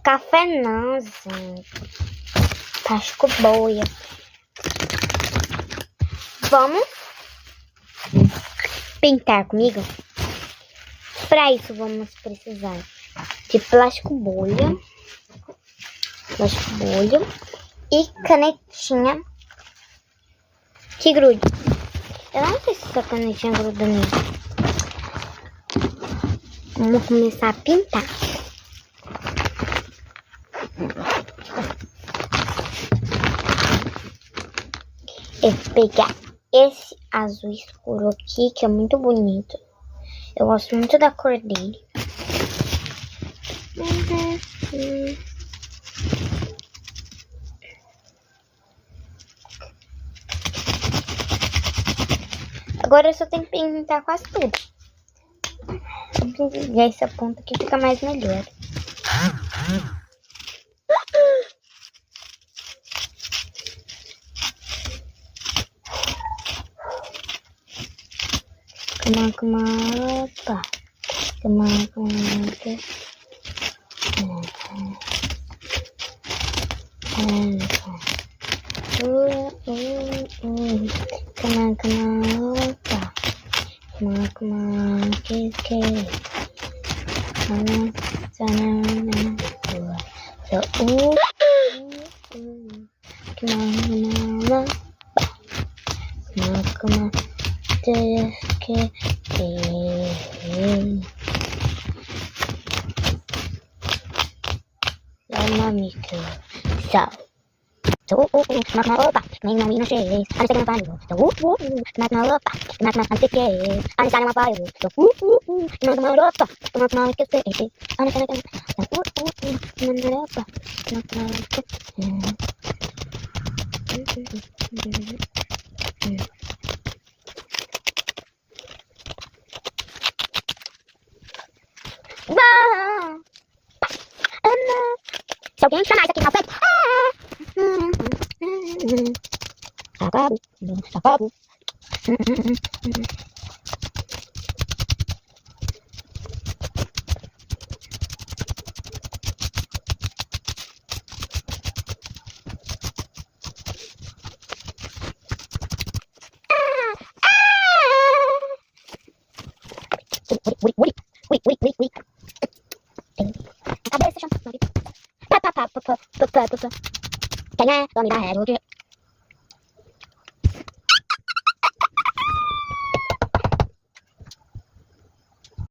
café não, gente. Plástico boia. Vamos pintar comigo? Para isso vamos precisar de plástico bolha e canetinha que grude. Eu não sei se essa canetinha gruda nisso. Vamos começar a pintar. Eu vou pegar esse azul escuro aqui, que é muito bonito. Eu gosto muito da cor dele. Agora eu só tenho que pintar quase tudo. E essa ponta aqui fica mais melhor. Opa. Se alguém chamar isso aqui na frente, acabou. Ui. Cadê esse shampoo? Quem é? Tome da régua.